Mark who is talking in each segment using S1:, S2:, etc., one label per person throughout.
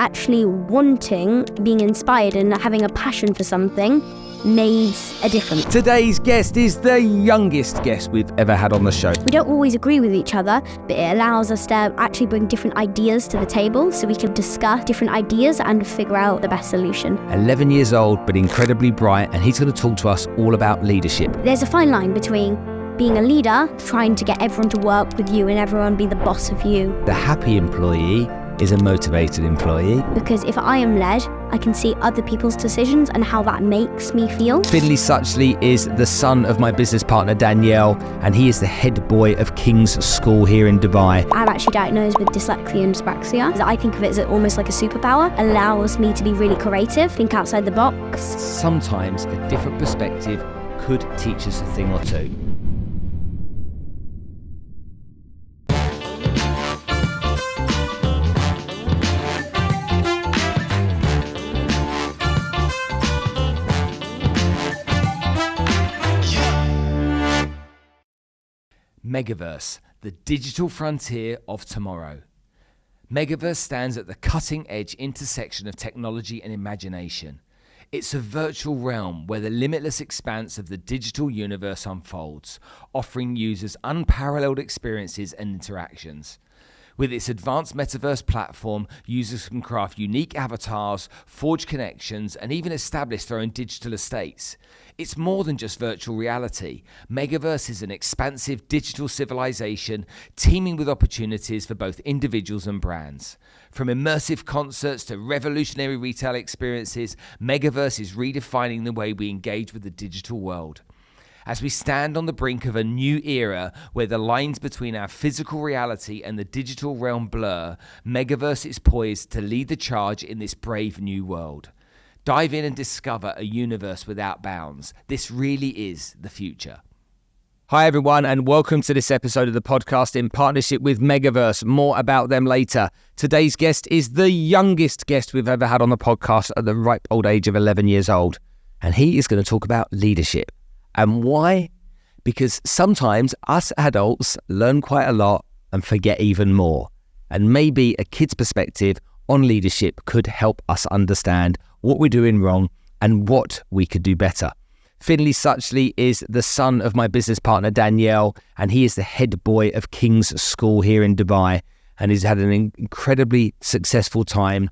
S1: actually wanting, being inspired and having a passion for something makes a difference.
S2: Today's guest is the youngest guest we've ever had on the show.
S1: We don't always agree with each other, but it allows us to actually bring different ideas to the table so we can discuss different ideas and figure out the best solution.
S2: 11 years old, but incredibly bright, and he's going to talk to us all about leadership.
S1: There's a fine line between being a leader, trying to get everyone to work with you and everyone be the boss of you.
S2: The happy employee is a motivated employee.
S1: Because if I am led, I can see other people's decisions and how that makes me feel.
S2: Finley Suchley is the son of my business partner Danielle, and he is the head boy of King's School here in Dubai.
S1: I'm actually diagnosed with Dyslexia and Dyspraxia. I think of it as almost like a superpower. Allows me to be really creative, think outside the box.
S2: Sometimes a different perspective could teach us a thing or two. Megaverse, the digital frontier of tomorrow. Megaverse stands at the cutting-edge intersection of technology and imagination. It's a virtual realm where the limitless expanse of the digital universe unfolds, offering users unparalleled experiences and interactions. With its advanced metaverse platform, users can craft unique avatars, forge connections, and even establish their own digital estates. It's more than just virtual reality. Megaverse is an expansive digital civilization teeming with opportunities for both individuals and brands. From immersive concerts to revolutionary retail experiences, Megaverse is redefining the way we engage with the digital world. As we stand on the brink of a new era where the lines between our physical reality and the digital realm blur, Megaverse is poised to lead the charge in this brave new world. Dive in and discover a universe without bounds. This really is the future. Hi everyone, and welcome to this episode of the podcast in partnership with Megaverse. More about them later. Today's guest is the youngest guest we've ever had on the podcast at the ripe old age of 11 years old. And he is going to talk about leadership. And why? Because sometimes us adults learn quite a lot and forget even more. And maybe a kid's perspective on leadership could help us understand what we're doing wrong and what we could do better. Finley Suchley is the son of my business partner Danielle, and he is the head boy of King's School here in Dubai, and he's had an incredibly successful time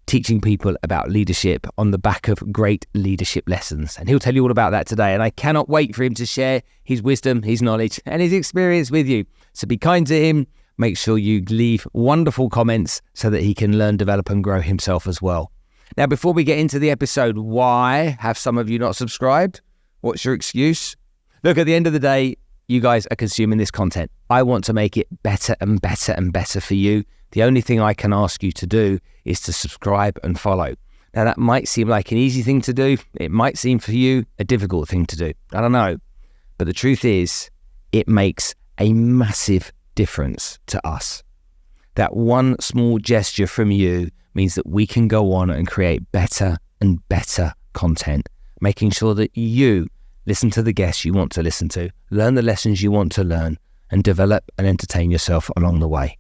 S2: teaching people about leadership on the back of great leadership lessons. And he'll tell you all about that today. And I cannot wait for him to share his wisdom, his knowledge, and his experience with you. So be kind to him. Make sure you leave wonderful comments so that he can learn, develop, and grow himself as well. Now, before we get into the episode, why have some of you not subscribed? What's your excuse? Look, at the end of the day, you guys are consuming this content. I want to make it better and better and better for you. The only thing I can ask you to do is to subscribe and follow. Now, that might seem like an easy thing to do. It might seem for you a difficult thing to do. I don't know. But the truth is, it makes a massive difference to us. That one small gesture from you means that we can go on and create better and better content, making sure that you listen to the guests you want to listen to, learn the lessons you want to learn, and develop and entertain yourself along the way.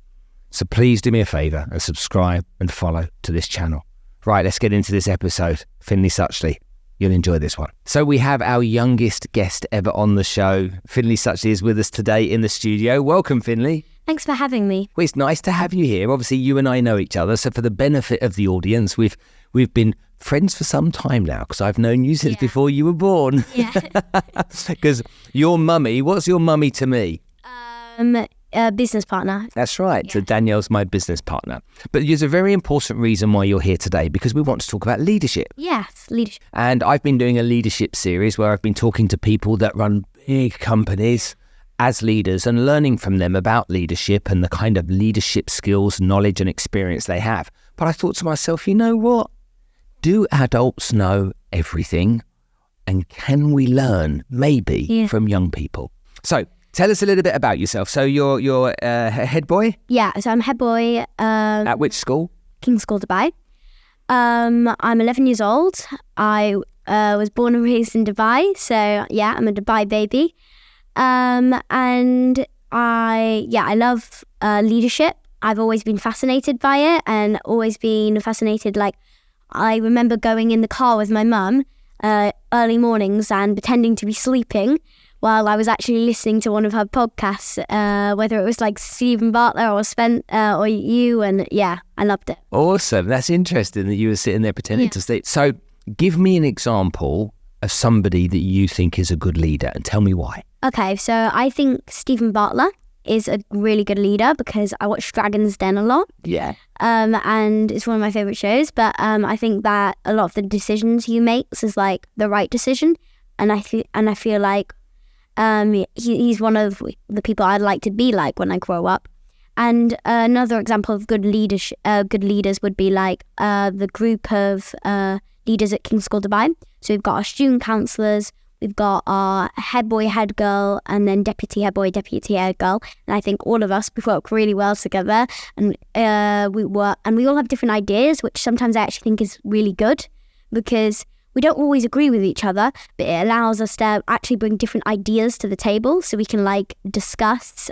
S2: So please do me a favour and subscribe and follow to this channel. Right, let's get into this episode. Finley Suchley. You'll enjoy this one. So we have our youngest guest ever on the show. Finley Suchley is with us today in the studio. Welcome, Finley.
S1: Thanks for having me.
S2: Well, it's nice to have you here. Obviously, you and I know each other. So for the benefit of the audience, we've been friends for some time now because I've known you since before you were born.
S1: Yeah.
S2: Because your mummy, what's your mummy to me?
S1: Business partner.
S2: That's right. Yeah. So Danielle's my business partner. But there's a very important reason why you're here today, because we want to talk about leadership.
S1: Yes, leadership.
S2: And I've been doing a leadership series where I've been talking to people that run big companies as leaders and learning from them about leadership and the kind of leadership skills, knowledge and experience they have. But I thought to myself, you know what? Do adults know everything? And can we learn maybe from young people? So tell us a little bit about yourself. So you're a head boy?
S1: Yeah, so I'm head boy.
S2: At which school?
S1: King's School, Dubai. I'm 11 years old. I was born and raised in Dubai. So yeah, I'm a Dubai baby. And I love leadership. I've always been fascinated by it and always been fascinated. Like, I remember going in the car with my mum early mornings and pretending to be sleeping while I was actually listening to one of her podcasts, whether it was like Stephen Bartler or Spence or you, and yeah, I loved it.
S2: Awesome. That's interesting that you were sitting there pretending to sleep. So give me an example of somebody that you think is a good leader and tell me why.
S1: Okay, so I think Stephen Bartler is a really good leader because I watch Dragon's Den a lot.
S2: Yeah.
S1: And it's one of my favourite shows, but I think that a lot of the decisions he makes is like the right decision, and I feel like he's one of the people I'd like to be like when I grow up. And another example of good leaders would be like the group of leaders at King's School Dubai. So we've got our student counsellors, we've got our head boy, head girl, and then deputy head boy, deputy head girl. And I think all of us, we work really well together, and we all have different ideas, which sometimes I actually think is really good because we don't always agree with each other, but it allows us to actually bring different ideas to the table so we can like discuss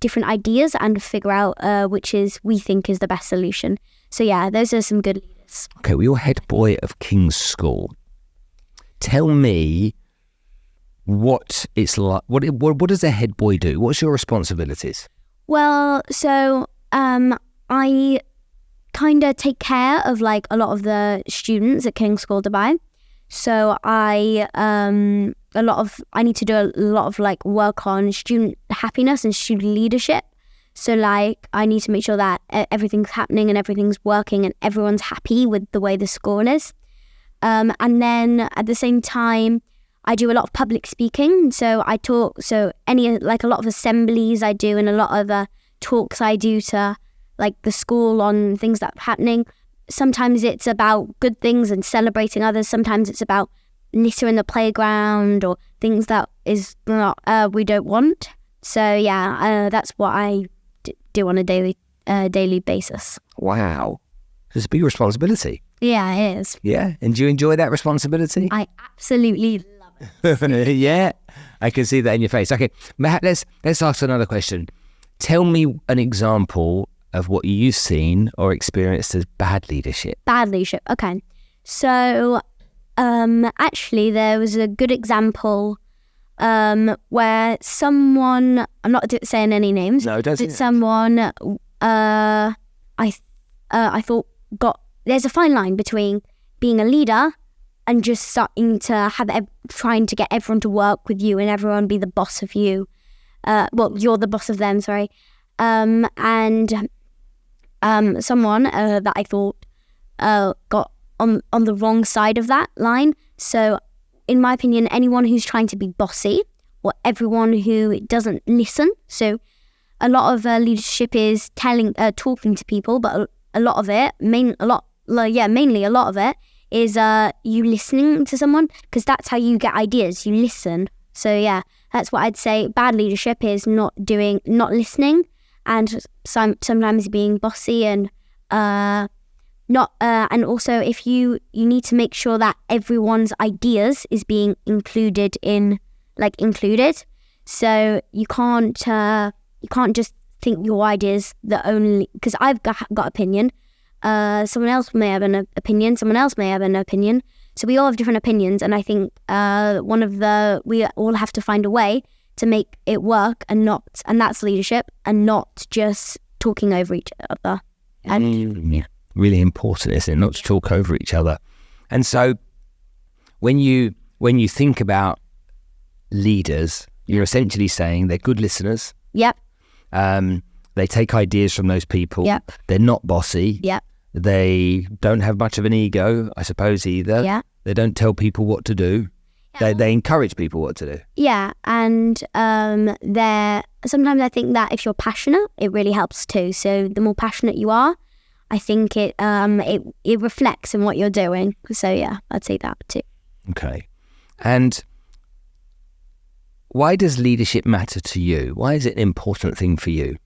S1: different ideas and figure out which we think is the best solution. So yeah, those are some good leaders.
S2: Okay, well, you're head boy of King's School. Tell me what it's like. What does a head boy do? What's your responsibilities?
S1: Well, so I kind of take care of like a lot of the students at King's School Dubai. So I need to do a lot of like work on student happiness and student leadership. So like I need to make sure that everything's happening and everything's working and everyone's happy with the way the school is. And then at the same time, I do a lot of public speaking. So I talk, a lot of assemblies I do and a lot of talks I do to like the school on things that are happening. Sometimes it's about good things and celebrating others. Sometimes it's about litter in the playground or things that is not we don't want. So yeah, that's what I do on a daily basis.
S2: Wow, it's a big responsibility.
S1: Yeah, it is.
S2: Yeah, and do you enjoy that responsibility?
S1: I absolutely love it.
S2: Yeah, I can see that in your face. Okay, Matt, let's ask another question. Tell me an example of what you've seen or experienced as bad leadership.
S1: Bad leadership, okay. So, actually, there was a good example where someone, I'm not saying any names.
S2: No, don't say names.
S1: Someone, I thought there's a fine line between being a leader and just starting to trying to get everyone to work with you and everyone be the boss of you. You're the boss of them, sorry. And someone that I thought got on the wrong side of that line. So in my opinion, anyone who's trying to be bossy or everyone who doesn't listen. So a lot of leadership is talking to people, but a lot of it, mainly a lot of it is you listening to someone, because that's how you get ideas. You listen. So yeah, that's what I'd say. Bad leadership is not listening, and sometimes being bossy and and also if you need to make sure that everyone's ideas is being included. So you can't just think your ideas the only, because I've got opinion. Someone else may have an opinion. Someone else may have an opinion. So we all have different opinions, and I think we all have to find a way to make it work, and that's leadership, and not just talking over each other. And
S2: really important, isn't it? Not to talk over each other. And so when you think about leaders, you're essentially saying they're good listeners.
S1: Yep.
S2: They take ideas from those people.
S1: Yep.
S2: They're not bossy.
S1: Yep.
S2: They don't have much of an ego, I suppose, either.
S1: Yeah.
S2: They don't tell people what to do. Yeah. They encourage people what to do.
S1: Yeah, and sometimes I think that if you're passionate, it really helps too. So the more passionate you are, I think it reflects in what you're doing. So yeah, I'd say that too.
S2: Okay. And why does leadership matter to you? Why is it an important thing for you?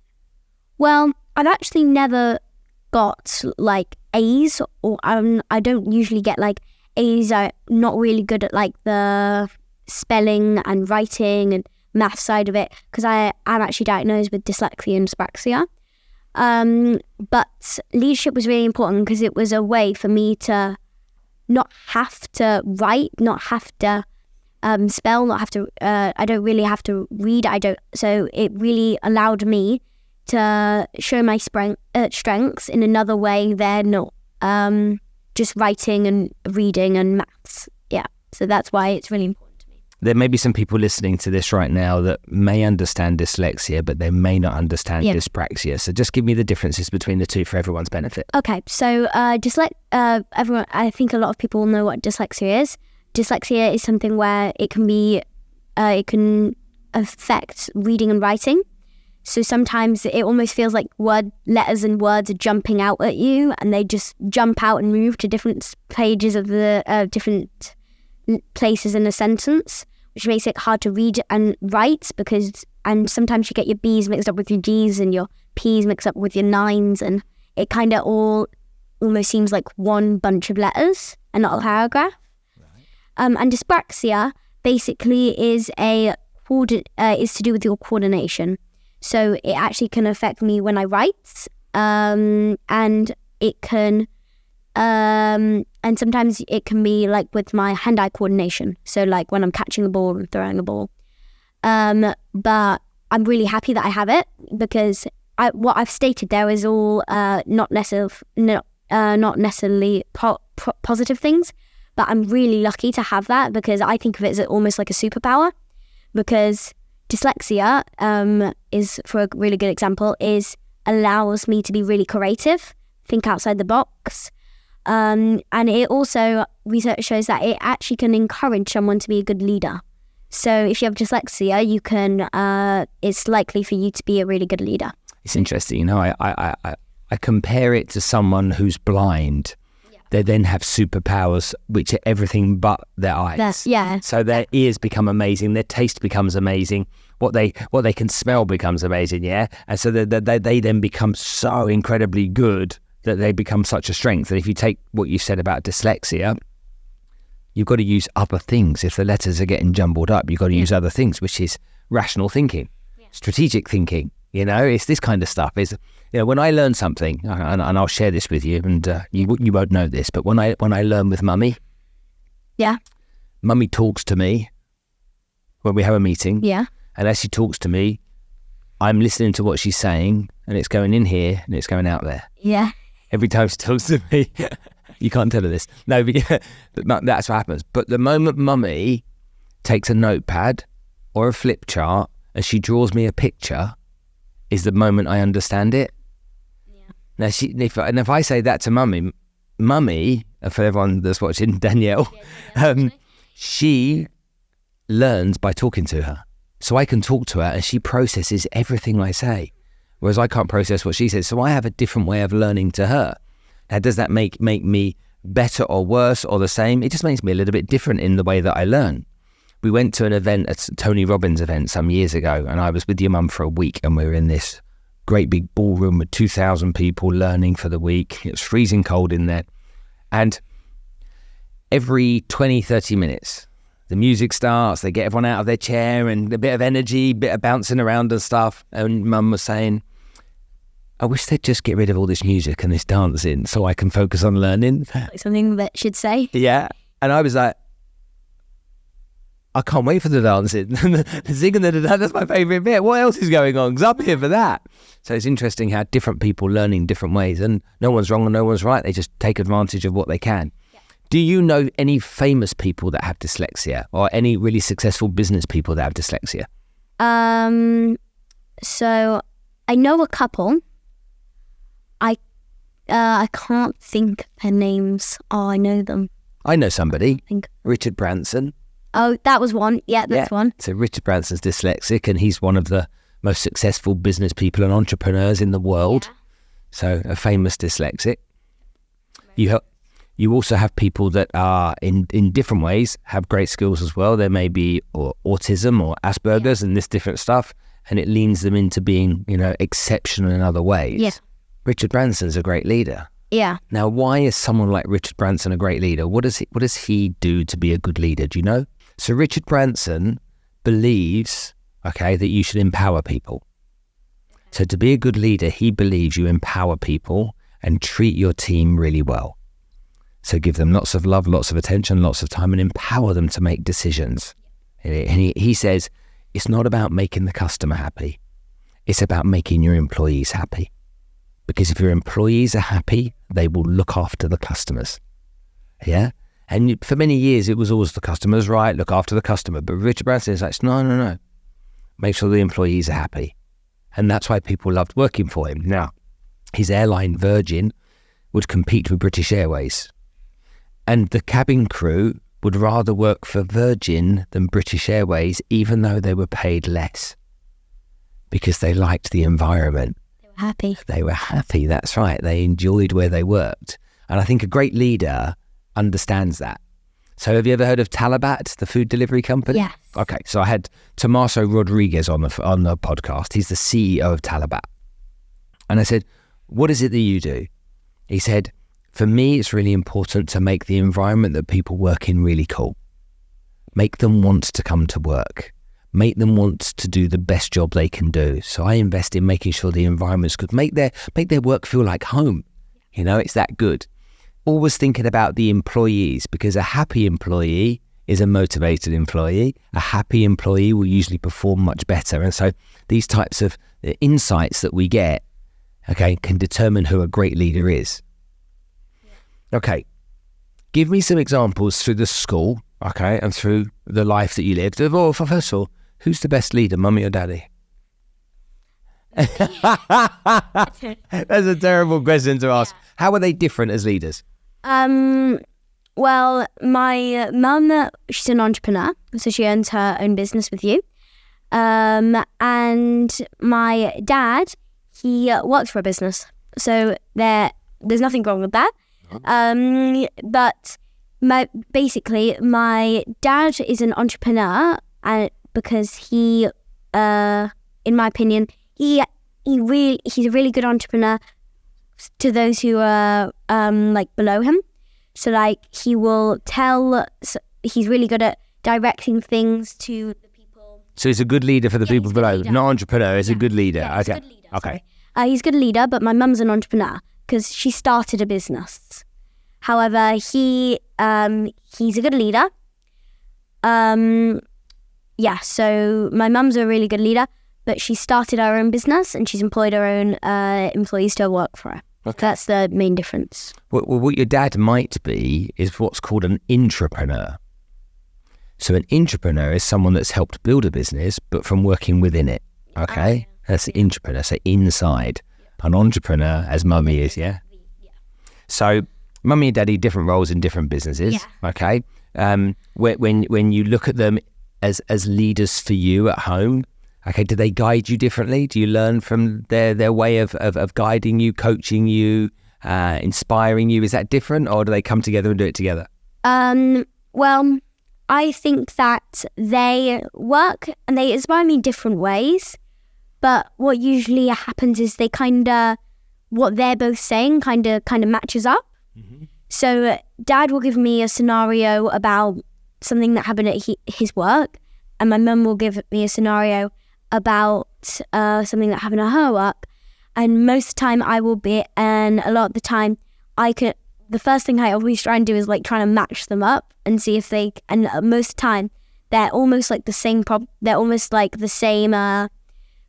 S1: Well, I've actually never got like A's, or I don't usually get like A's. I'm not really good at like the spelling and writing and math side of it, because I'm actually diagnosed with dyslexia and dyspraxia. But leadership was really important because it was a way for me to not have to write, not have to spell, not have to, I don't really have to read. So it really allowed me to show my strengths in another way than just writing and reading and maths. Yeah, so that's why it's really important to me.
S2: There may be some people listening to this right now that may understand dyslexia, but they may not understand dyspraxia. So just give me the differences between the two for everyone's benefit.
S1: Okay, so everyone, I think a lot of people know what dyslexia is. Dyslexia is something where it can affect reading and writing. So sometimes it almost feels like letters and words are jumping out at you, and they just jump out and move to different pages of the different places in a sentence, which makes it hard to read and write and sometimes you get your B's mixed up with your G's and your P's mixed up with your 9s, and it kind of all almost seems like one bunch of letters and not a paragraph. Right. And dyspraxia basically is to do with your coordination. So it actually can affect me when I write, and it can, and sometimes it can be like with my hand-eye coordination. So like when I'm catching the ball and throwing the ball. But I'm really happy that I have it because what I've stated there is all not necessarily positive things, but I'm really lucky to have that because I think of it as almost like a superpower because dyslexia is, for a really good example, allows me to be really creative, think outside the box. And it also, research shows that it actually can encourage someone to be a good leader. So if you have dyslexia, you can, it's likely for you to be a really good leader.
S2: It's interesting, I compare it to someone who's blind. They then have superpowers, which are everything but their eyes. So their ears become amazing, their taste becomes amazing, what they can smell becomes amazing, and so they then become so incredibly good that they become such a strength. And if you take what you said about dyslexia, you've got to use other things. If the letters are getting jumbled up, you've got to use other things, which is rational thinking, strategic thinking. It's this kind of stuff. When I learn something, and I'll share this with you, and you won't know this, but when I learn with Mummy, Mummy talks to me when we have a meeting, and as she talks to me, I'm listening to what she's saying, and it's going in here and it's going out there. Every time she talks to me, you can't tell her this. No, but that's what happens. But the moment Mummy takes a notepad or a flip chart and she draws me a picture, is the moment I understand it. Now, if I say that to Mummy, for everyone that's watching, Danielle, she learns by talking to her. So I can talk to her and she processes everything I say, whereas I can't process what she says. So I have a different way of learning to her. Now, does that make me better or worse or the same? It just makes me a little bit different in the way that I learn. We went to an event, a Tony Robbins event some years ago, and I was with your mum for a week, and we were in this great big ballroom with 2,000 people learning for the week. It was freezing cold in there. And every 20, 30 minutes, the music starts, they get everyone out of their chair and a bit of energy, bit of bouncing around and stuff. And Mum was saying, I wish they'd just get rid of all this music and this dancing so I can focus on learning.
S1: Like something that she'd say.
S2: Yeah. And I was like, I can't wait for the dancing. The singing, that's my favourite bit. What else is going on? Because I'm here for that. So it's interesting how different people learn in different ways, and no one's wrong and no one's right. They just take advantage of what they can. Yeah. Do you know any famous people that have dyslexia, or any really successful business people that have dyslexia?
S1: So I know a couple. I can't think of their names. Oh, I know them.
S2: I know somebody. Richard Branson.
S1: Oh, that was one. Yeah, that's one. So
S2: Richard Branson's dyslexic, and he's one of the most successful business people and entrepreneurs in the world. Yeah. So a famous dyslexic. You also have people that are in different ways have great skills as well. There may be autism or Asperger's and this different stuff, and it leans them into being, exceptional in other ways. Yeah. Richard Branson's a great leader.
S1: Yeah.
S2: Now, why is someone like Richard Branson a great leader? What does he do to be a good leader? Do you know? So Richard Branson believes, that you should empower people. So to be a good leader, he believes you empower people and treat your team really well. So give them lots of love, lots of attention, lots of time, and empower them to make decisions. And he says, it's not about making the customer happy. It's about making your employees happy. Because if your employees are happy, they will look after the customers. Yeah? And for many years, it was always the customers, right? Look after the customer. But Richard Branson is like, no. Make sure the employees are happy. And that's why people loved working for him. Now, his airline, Virgin, would compete with British Airways. And the cabin crew would rather work for Virgin than British Airways, even though they were paid less. Because they liked the environment. They were happy, that's right. They enjoyed where they worked. And I think a great leader understands that. So have you ever heard of Talabat, the food delivery company?
S1: Yes.
S2: Okay, so I had Tomaso Rodriguez on the podcast. He's the CEO of Talabat. And I said, what is it that you do? He said, for me, it's really important to make the environment that people work in really cool. Make them want to come to work. Make them want to do the best job they can do. So I invest in making sure the environment's good. Make their work feel like home. You know, it's that good. Always thinking about the employees, because a happy employee is a motivated employee. A happy employee will usually perform much better. And so these types of insights that we get, okay, can determine who a great leader is. Okay, give me some examples through the school, okay, and through the life that you lived. Oh, first of all, who's the best leader, mummy or daddy? That's a terrible question to ask. Yeah. How are they different as leaders?
S1: Well, my mum, she's an entrepreneur, so she owns her own business with you. And my dad, he works for a business, so there's nothing wrong with that. But basically, my dad is an entrepreneur, and because he, in my opinion, he's a really good entrepreneur to those who are like below him. So like he will he's really good at directing things to the people.
S2: So he's a good leader for the people below, not entrepreneur. He's a good leader.
S1: Yeah, he's a good leader. Okay. He's a good leader, but my mum's an entrepreneur because she started a business. However, he's a good leader. So my mum's a really good leader, but she started her own business and she's employed her own employees to work for her. Okay. That's the main difference.
S2: Well, what your dad might be is what's called an intrapreneur. So an intrapreneur is someone that's helped build a business, but from working within it. Okay? That's the intrapreneur, so inside. An entrepreneur, as mummy is, yeah? So mummy and daddy, different roles in different businesses. Yeah. Okay? When you look at them as leaders for you at home, okay, do they guide you differently? Do you learn from their way of guiding you, coaching you, inspiring you? Is that different, or do they come together and do it together?
S1: Well, I think that they work and they inspire me in different ways. But what usually happens is they what they're both saying kind of matches up. Mm-hmm. So Dad will give me a scenario about something that happened at his work, and my mum will give me a scenario about something that happened at her work. And most of the time and a lot of the time the first thing I always try and do is like trying to match them up and see if and most of the time they're almost like the same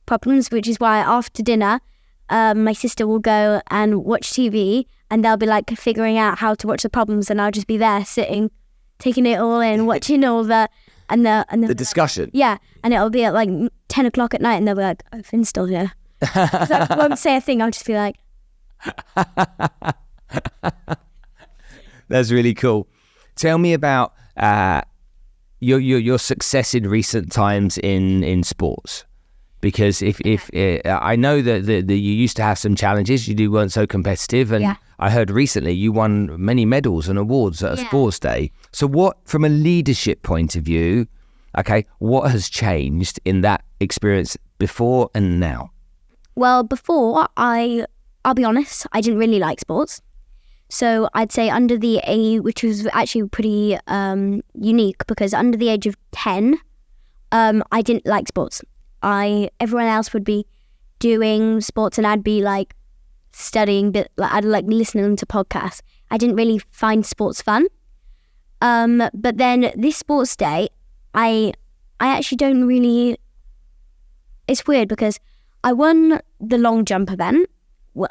S1: problems, which is why after dinner, my sister will go and watch TV and they'll be like figuring out how to watch the problems, and I'll just be there sitting, taking it all in, watching all the
S2: discussion.
S1: Like, yeah, and it'll be at like 10 o'clock at night and they'll be like, oh, Finn's still here. So I won't say a thing, I'll just be like...
S2: That's really cool. Tell me about your success in recent times in sports. Because if I know that you used to have some challenges, you weren't so competitive, and I heard recently you won many medals and awards at a sports day. So what, from a leadership point of view, okay, what has changed in that experience before and now?
S1: Well, before, I'll be honest, I didn't really like sports. So I'd say under the age, which was actually pretty unique, because under the age of 10, I didn't like sports. Everyone else would be doing sports and I'd be like studying, but like, I'd like listening to podcasts. I didn't really find sports fun. But then this sports day, I actually don't really. It's weird because I won the long jump event,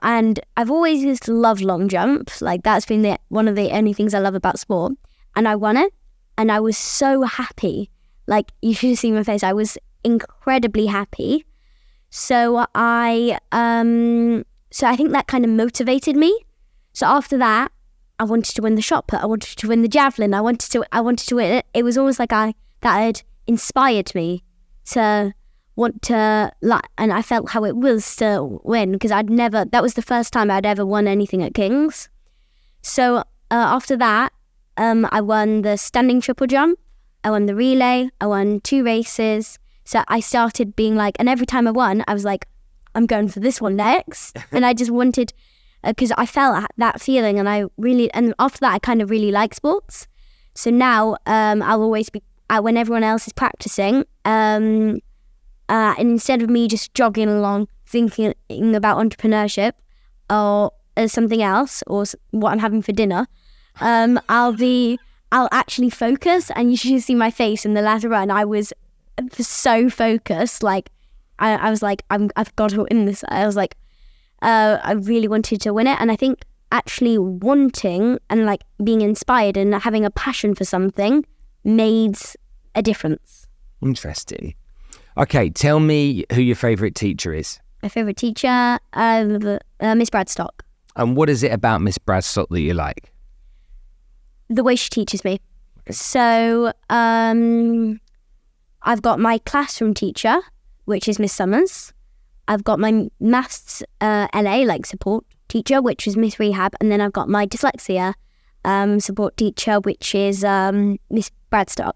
S1: and I've always used to love long jump. Like that's been one of the only things I love about sport. And I won it, and I was so happy. Like you should have seen my face. I was incredibly happy. So I think that kind of motivated me. So after that, I wanted to win the shot put. I wanted to win the javelin. I wanted to win it. It was almost like that had inspired me to want to, like, and I felt how it was to win because that was the first time I'd ever won anything at King's. So after that, I won the standing triple jump. I won the relay. I won 2 races. So I started being like, and every time I won, I was like, I'm going for this one next. And I just wanted, because I felt that feeling, and and after that, I kind of really like sports. So now I'll always be, when everyone else is practicing, and instead of me just jogging along thinking about entrepreneurship or something else or what I'm having for dinner, I'll actually focus, and you should see my face in the latter run. I was so focused, like I was like, I've got to win this. I was like, I really wanted to win it, and I think actually wanting and like being inspired and having a passion for something made a difference.
S2: Interesting. Okay, tell me who your favourite teacher is.
S1: My favourite teacher, Miss Bradstock.
S2: And what is it about Miss Bradstock that you like?
S1: The way she teaches me. So I've got my classroom teacher, which is Miss Summers. I've got my maths LA, like support teacher, which is Miss Rehab. And then I've got my dyslexia support teacher, which is Miss Bradstock.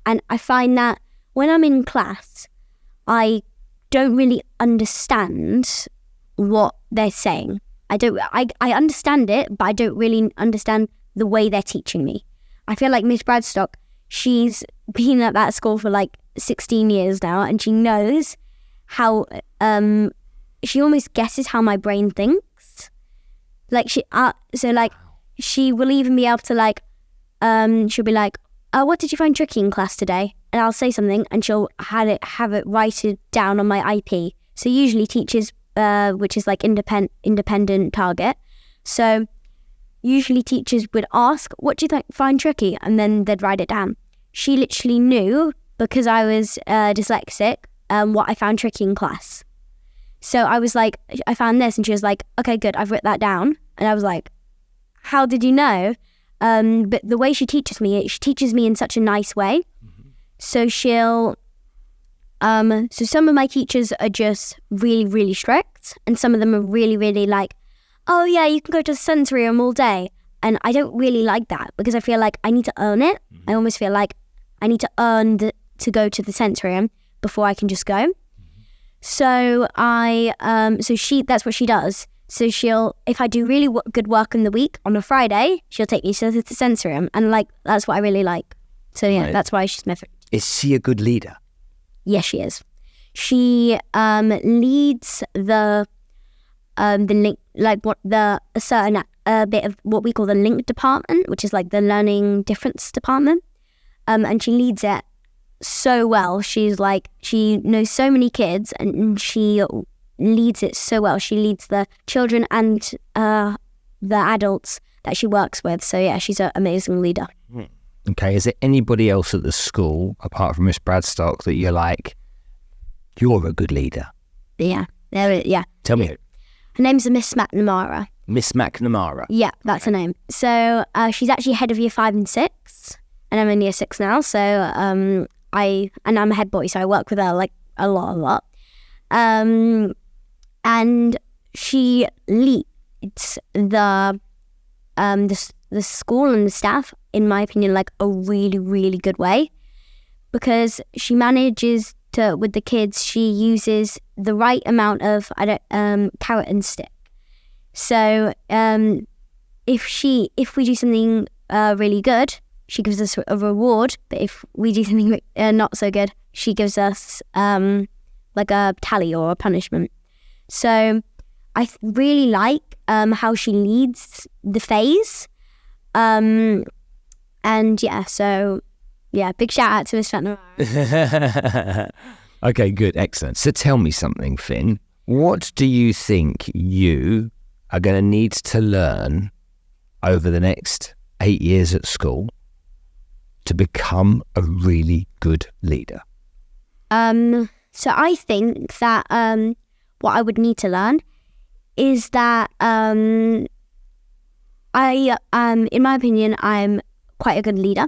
S1: And I find that when I'm in class, I don't really understand what they're saying. I understand it, but I don't really understand the way they're teaching me. I feel like Miss Bradstock, she's been at that school for like 16 years now, and she knows how, she almost guesses how my brain thinks. Like she will even be able to like, she'll be like, what did you find tricky in class today? And I'll say something, and she'll have it write it down on my IP. So usually teachers, which is like independent target. So usually teachers would ask, what do you find tricky? And then they'd write it down. She literally knew, because I was dyslexic, what I found tricky in class. So I was like, I found this, and she was like, okay, good, I've written that down. And I was like, how did you know? But the way she teaches me in such a nice way. Mm-hmm. So so some of my teachers are just really, really strict, and some of them are really, really like, oh yeah, you can go to the sensory room all day. And I don't really like that, because I feel like I need to earn it. Mm-hmm. I almost feel like I need to earn to go to the sensory room before I can just go. Mm-hmm. So that's what she does. So if I do really good work in the week on a Friday, she'll take me to the sensory room, and like that's what I really like. So yeah, right. That's why she's my favorite.
S2: Is she a good leader?
S1: Yes, she is. She leads the link, like a certain bit of what we call the link department, which is like the learning difference department, and she leads it so well. She's like, she knows so many kids, and she leads it so well. She leads the children and the adults that she works with. So yeah, she's an amazing leader.
S2: Okay, is there anybody else at the school apart from Miss Bradstock that you're like, you're a good leader?
S1: Yeah,
S2: Tell me who.
S1: Her name's Miss McNamara.
S2: Miss McNamara.
S1: Yeah, that's her name. So she's actually head of year 5 and 6, and I'm in year 6 now. So I'm a head boy, so I work with her like a lot. And she leads the school and the staff, in my opinion, like a really, really good way, because she manages to, with the kids, she uses the right amount of carrot and stick. So if we do something really good, she gives us a reward. But if we do something not so good, she gives us like a tally or a punishment. So I really like how she leads the phase. And big shout out to Miss McNamara.
S2: Okay, good, excellent. So tell me something, Finn. What do you think you are going to need to learn over the next 8 years at school to become a really good leader?
S1: So I think that what I would need to learn is that in my opinion, I'm quite a good leader.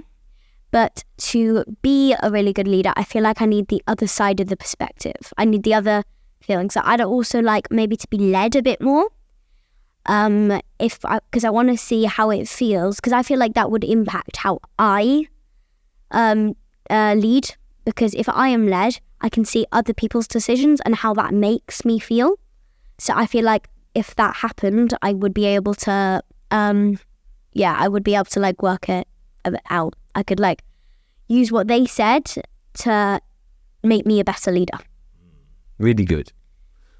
S1: But to be a really good leader, I feel like I need the other side of the perspective. I need the other feelings. So I'd also like maybe to be led a bit more. Because I want to see how it feels. Because I feel like that would impact how I lead. Because if I am led, I can see other people's decisions and how that makes me feel. So I feel like if that happened, I would be able to, like work it a bit out. I could like use what they said to make me a better leader.
S2: Really good.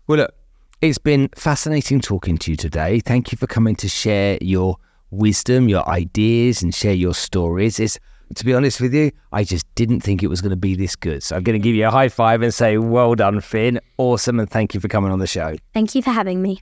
S2: Well, look, it's been fascinating talking to you today. Thank you for coming to share your wisdom, your ideas, and share your stories. To be honest with you, I just didn't think it was going to be this good. So I'm going to give you a high five and say, well done, Finn. Awesome. And thank you for coming on the show.
S1: Thank you for having me.